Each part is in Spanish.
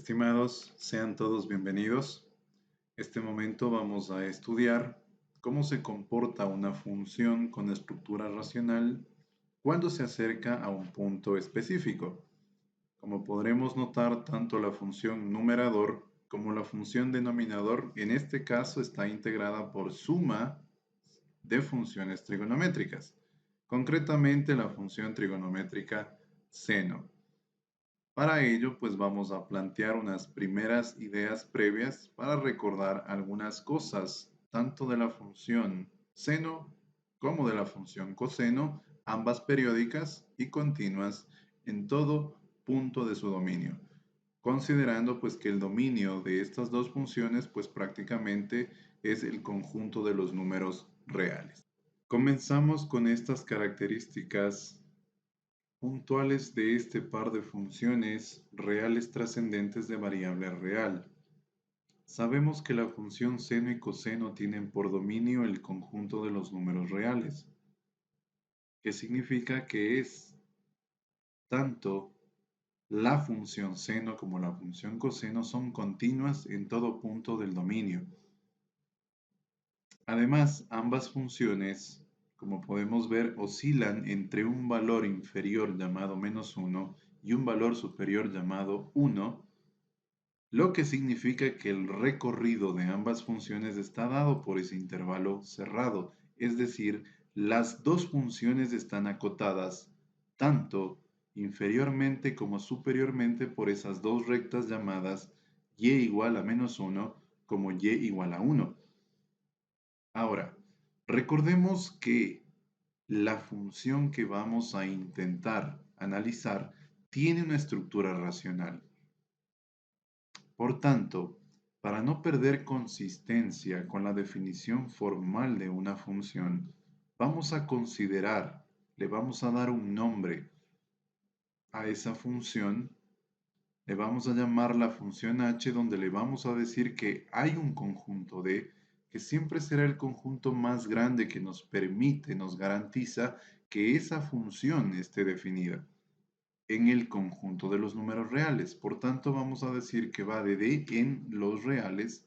Estimados, sean todos bienvenidos. Este momento vamos a estudiar cómo se comporta una función con estructura racional cuando se acerca a un punto específico. Como podremos notar, tanto la función numerador como la función denominador en este caso está integrada por suma de funciones trigonométricas, concretamente la función trigonométrica seno. Para ello, pues vamos a plantear unas primeras ideas previas para recordar algunas cosas, tanto de la función seno como de la función coseno, ambas periódicas y continuas en todo punto de su dominio, considerando pues que el dominio de estas dos funciones pues prácticamente es el conjunto de los números reales. Comenzamos con estas características puntuales de este par de funciones reales trascendentes de variable real. Sabemos que la función seno y coseno tienen por dominio el conjunto de los números reales, que significa que es tanto la función seno como la función coseno son continuas en todo punto del dominio. Además, ambas funciones, como podemos ver, oscilan entre un valor inferior llamado -1 y un valor superior llamado 1, lo que significa que el recorrido de ambas funciones está dado por ese intervalo cerrado, es decir, las dos funciones están acotadas tanto inferiormente como superiormente por esas dos rectas llamadas y igual a -1 como y igual a 1. Ahora, recordemos que la función que vamos a intentar analizar tiene una estructura racional. Por tanto, para no perder consistencia con la definición formal de una función, vamos a considerar, le vamos a dar un nombre a esa función, le vamos a llamar la función h, donde le vamos a decir que hay un conjunto D, que siempre será el conjunto más grande que nos permite, nos garantiza que esa función esté definida en el conjunto de los números reales. Por tanto, vamos a decir que va de D en los reales,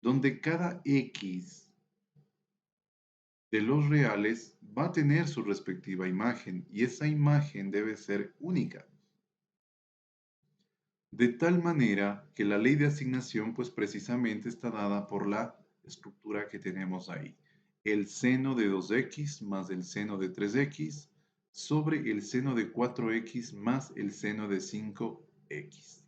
donde cada X de los reales va a tener su respectiva imagen y esa imagen debe ser única. De tal manera que la ley de asignación pues precisamente está dada por la estructura que tenemos ahí. El seno de 2x más el seno de 3x sobre el seno de 4x más el seno de 5x.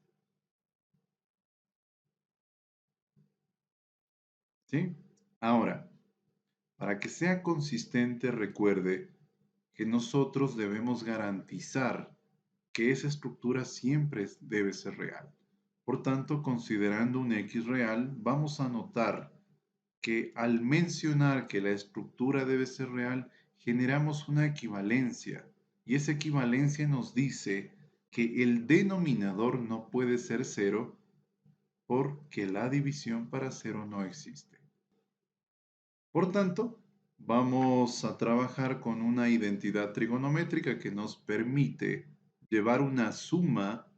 ¿Sí? Ahora, para que sea consistente, recuerde que nosotros debemos garantizar que esa estructura siempre debe ser real. Por tanto, considerando un X real, vamos a notar que al mencionar que la estructura debe ser real, generamos una equivalencia. Y esa equivalencia nos dice que el denominador no puede ser 0 porque la división para 0 no existe. Por tanto, vamos a trabajar con una identidad trigonométrica que nos permite llevar una suma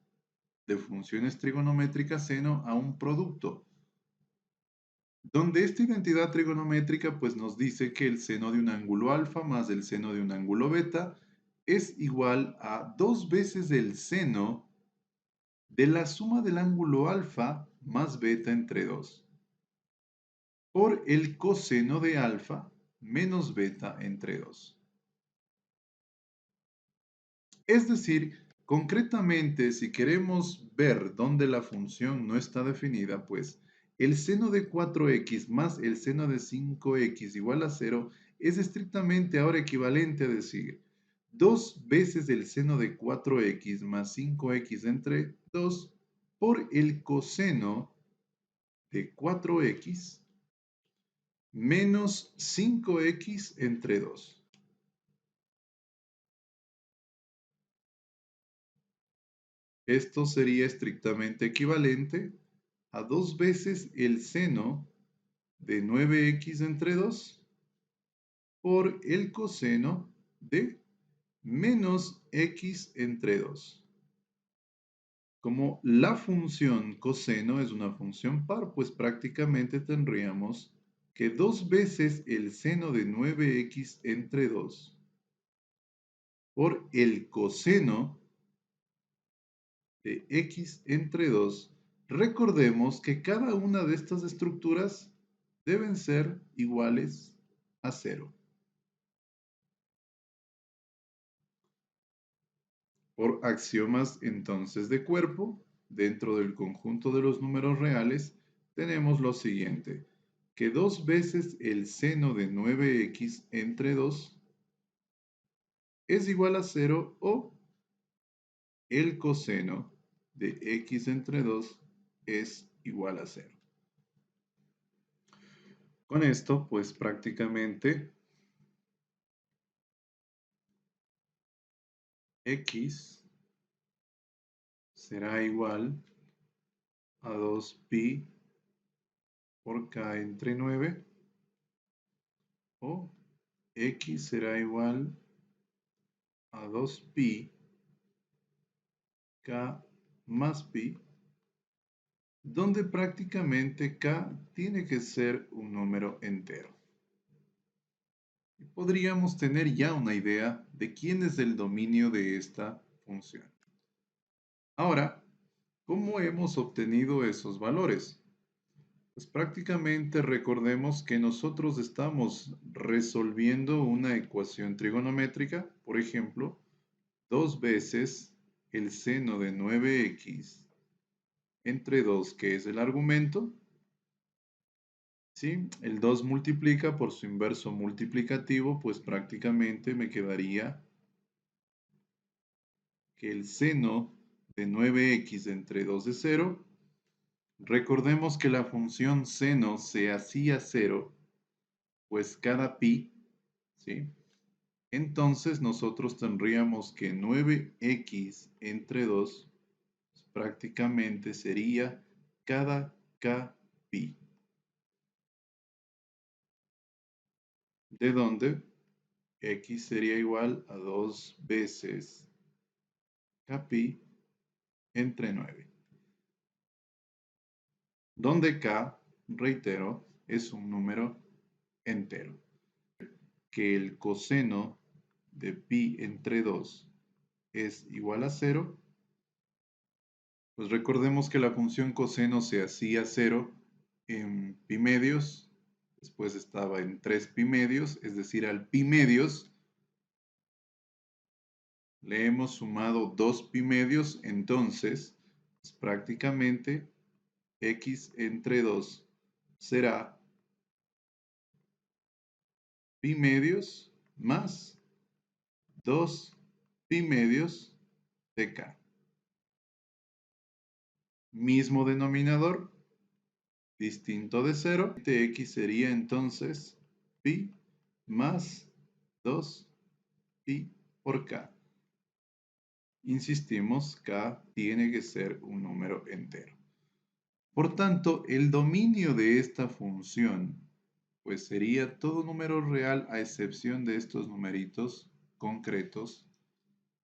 de funciones trigonométricas seno a un producto, donde esta identidad trigonométrica pues nos dice que el seno de un ángulo alfa más el seno de un ángulo beta es igual a 2 veces el seno de la suma del ángulo alfa más beta entre 2 por el coseno de alfa menos beta entre 2. Es decir, concretamente, si queremos ver dónde la función no está definida, pues el seno de 4x más el seno de 5x igual a 0 es estrictamente ahora equivalente a decir 2 veces el seno de 4x más 5x entre 2 por el coseno de 4x menos 5x entre 2. Esto sería estrictamente equivalente a 2 veces el seno de 9x entre 2 por el coseno de menos x entre 2. Como la función coseno es una función par, pues prácticamente tendríamos que 2 veces el seno de 9x entre 2 por el coseno de x entre 2. Recordemos que cada una de estas estructuras deben ser iguales a 0. Por axiomas entonces de cuerpo, dentro del conjunto de los números reales, tenemos lo siguiente, que 2 veces el seno de 9x entre 2 es igual a 0 o el coseno de x entre 2 es igual a 0. Con esto, pues prácticamente x será igual a 2pi por k entre 9 o x será igual a 2pi k más pi, donde prácticamente k tiene que ser un número entero. Y podríamos tener ya una idea de quién es el dominio de esta función. Ahora, ¿cómo hemos obtenido esos valores? Pues prácticamente recordemos que nosotros estamos resolviendo una ecuación trigonométrica, por ejemplo, 2 veces el seno de 9x entre 2, que es el argumento, ¿sí? El 2 multiplica por su inverso multiplicativo, pues prácticamente me quedaría que el seno de 9x entre 2 es 0. Recordemos que la función seno se hacía 0, pues cada pi, ¿sí? Entonces nosotros tendríamos que 9x entre 2 prácticamente sería cada k pi. ¿De dónde? X sería igual a 2 veces k pi entre 9. Donde k, reitero, es un número entero. Que el coseno de pi entre 2 es igual a 0, pues recordemos que la función coseno se hacía 0 en pi medios, después estaba en 3 pi medios, es decir, al pi medios le hemos sumado 2 pi medios, entonces pues prácticamente x entre 2 será pi medios más 2 pi medios de k. Mismo denominador, distinto de 0, x sería entonces pi más 2 pi por k. Insistimos, k tiene que ser un número entero. Por tanto, el dominio de esta función pues sería todo número real a excepción de estos numeritos concretos.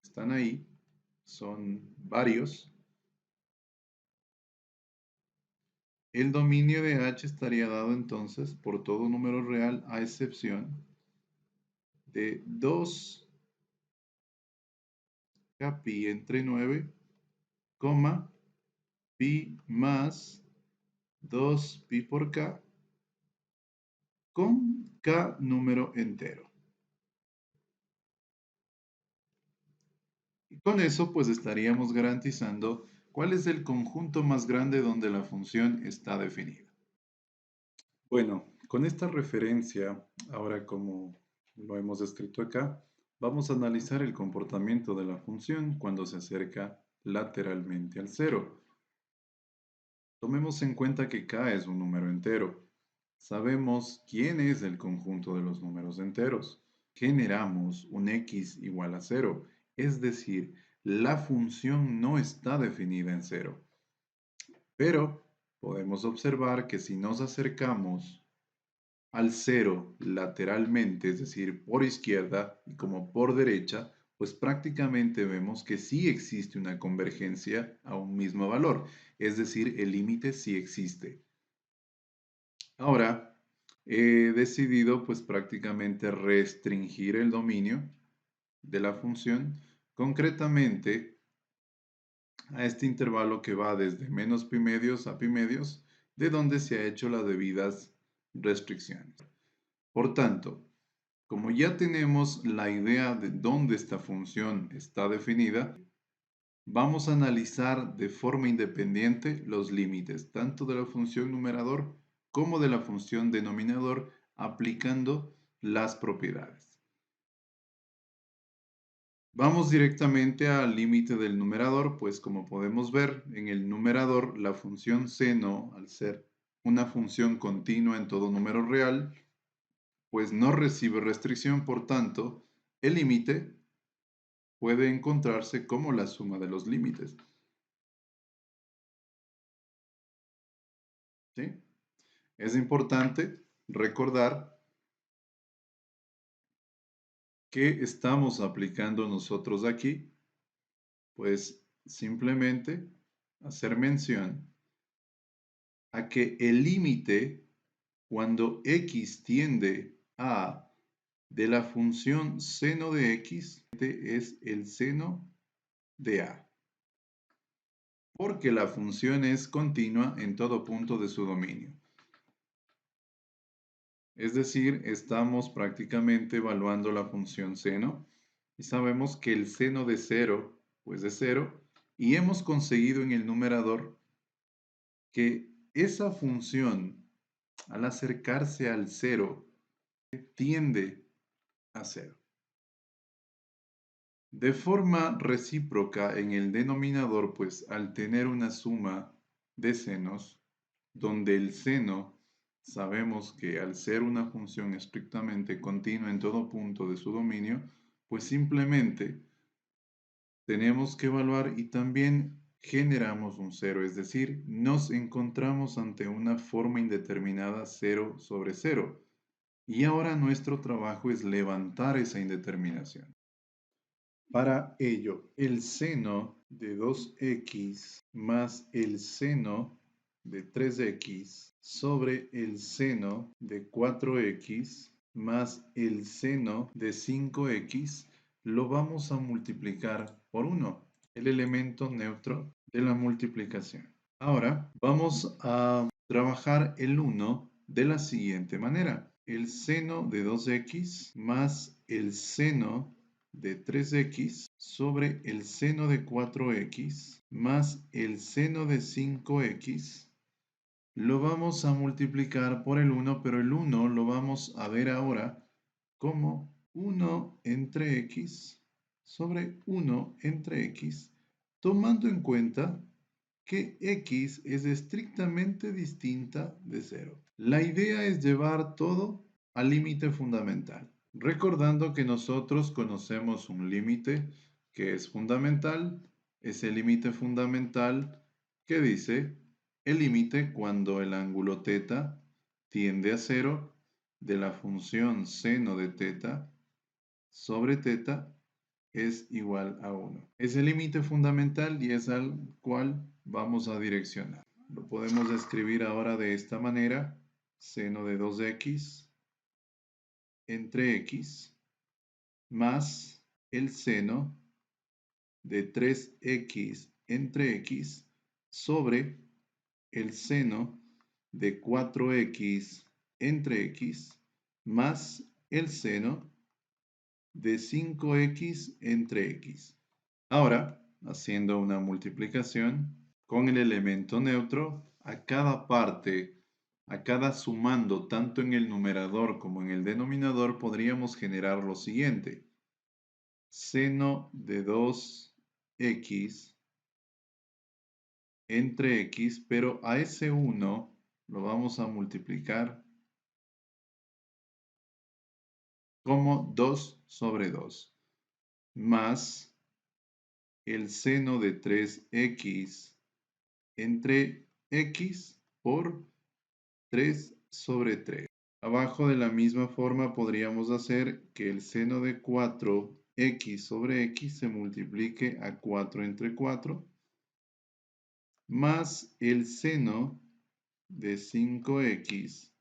Están ahí, son varios. El dominio de H estaría dado entonces por todo número real a excepción de 2 k pi entre 9, pi más 2 pi por k con k número entero. Y con eso pues estaríamos garantizando cuál es el conjunto más grande donde la función está definida. Bueno, con esta referencia, ahora como lo hemos escrito acá, vamos a analizar el comportamiento de la función cuando se acerca lateralmente al cero. Tomemos en cuenta que k es un número entero. Sabemos quién es el conjunto de los números enteros. Generamos un x igual a 0, es decir, la función no está definida en 0. Pero podemos observar que si nos acercamos al 0 lateralmente, es decir, por izquierda y como por derecha, pues prácticamente vemos que sí existe una convergencia a un mismo valor, es decir, el límite sí existe. Ahora, he decidido pues prácticamente restringir el dominio de la función, concretamente a este intervalo que va desde menos pi medios a pi medios, de donde se ha hecho las debidas restricciones. Por tanto, como ya tenemos la idea de dónde esta función está definida, vamos a analizar de forma independiente los límites, tanto de la función numerador como de la función denominador, aplicando las propiedades. Vamos directamente al límite del numerador, pues como podemos ver, en el numerador la función seno, al ser una función continua en todo número real, pues no recibe restricción, por tanto, el límite puede encontrarse como la suma de los límites. ¿Sí? Es importante recordar que estamos aplicando nosotros aquí, pues simplemente hacer mención a que el límite cuando x tiende a de la función seno de x es el seno de a, porque la función es continua en todo punto de su dominio. Es decir, estamos prácticamente evaluando la función seno y sabemos que el seno de 0 pues es 0 y hemos conseguido en el numerador que esa función al acercarse al 0 tiende a 0. De forma recíproca en el denominador, pues al tener una suma de senos, donde el seno sabemos que al ser una función estrictamente continua en todo punto de su dominio, pues simplemente tenemos que evaluar y también generamos un cero, es decir, nos encontramos ante una forma indeterminada 0 sobre 0. Y ahora nuestro trabajo es levantar esa indeterminación. Para ello, el seno de 2x más el seno de 3x sobre el seno de 4x más el seno de 5x lo vamos a multiplicar por 1, el elemento neutro de la multiplicación. Ahora vamos a trabajar el 1 de la siguiente manera. El seno de 2x más el seno de 3x sobre el seno de 4x más el seno de 5x lo vamos a multiplicar por el 1, pero el 1 lo vamos a ver ahora como 1 entre x sobre 1 entre x, tomando en cuenta que x es estrictamente distinta de 0. La idea es llevar todo al límite fundamental, recordando que nosotros conocemos un límite que es fundamental, ese límite fundamental que dice el límite cuando el ángulo θ tiende a 0 de la función seno de θ sobre θ es igual a 1. Es el límite fundamental y es al cual vamos a direccionar. Lo podemos escribir ahora de esta manera, seno de 2x entre x más el seno de 3x entre x sobre el seno de 4x entre x más el seno de 5x entre x. Ahora, haciendo una multiplicación con el elemento neutro, a cada parte, a cada sumando tanto en el numerador como en el denominador, podríamos generar lo siguiente. Seno de 2x entre x, pero a ese 1 lo vamos a multiplicar como 2 sobre 2, más el seno de 3x entre x por 3 sobre 3. Abajo de la misma forma podríamos hacer que el seno de 4 x sobre x se multiplique a 4 entre 4, más el seno de 5x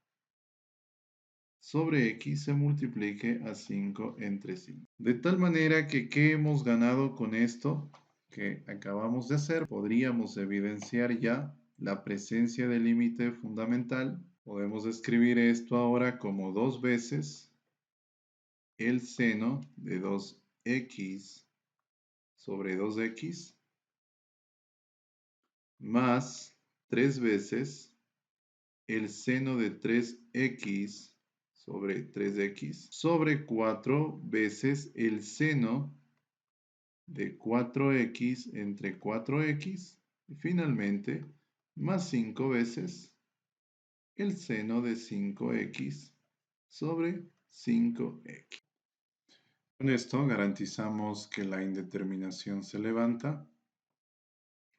sobre x se multiplique a 5 entre 5. De tal manera que, ¿qué hemos ganado con esto que acabamos de hacer? Podríamos evidenciar ya la presencia del límite fundamental. Podemos escribir esto ahora como 2 veces el seno de 2x sobre 2x más 3 veces el seno de 3x sobre 3x sobre 4 veces el seno de 4x entre 4x y finalmente más 5 veces el seno de 5x sobre 5x. Con esto garantizamos que la indeterminación se levanta.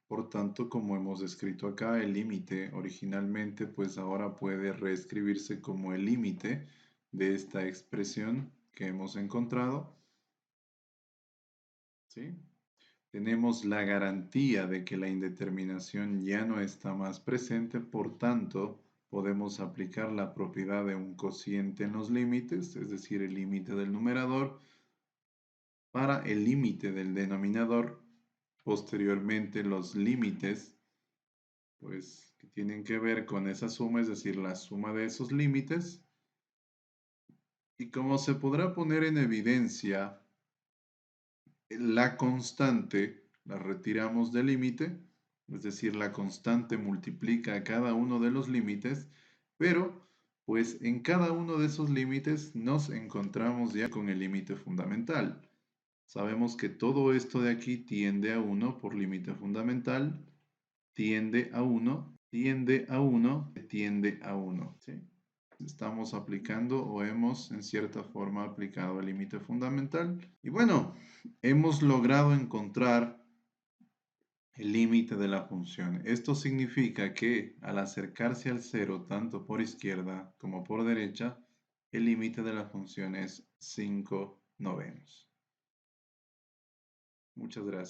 Por tanto, como hemos escrito acá, el límite originalmente, pues ahora puede reescribirse como el límite de esta expresión que hemos encontrado. ¿Sí? Tenemos la garantía de que la indeterminación ya no está más presente, por tanto, podemos aplicar la propiedad de un cociente en los límites, es decir, el límite del numerador, para el límite del denominador. Posteriormente, los límites, pues, que tienen que ver con esa suma, es decir, la suma de esos límites. Y como se podrá poner en evidencia, la constante la retiramos del límite, es decir, la constante multiplica a cada uno de los límites, pero pues en cada uno de esos límites nos encontramos ya con el límite fundamental. Sabemos que todo esto de aquí tiende a 1 por límite fundamental, tiende a 1, tiende a 1, tiende a 1. ¿Sí? Estamos aplicando o hemos en cierta forma aplicado el límite fundamental. Y bueno, hemos logrado encontrar el límite de la función. Esto significa que al acercarse al cero tanto por izquierda como por derecha, el límite de la función es 5/9. Muchas gracias.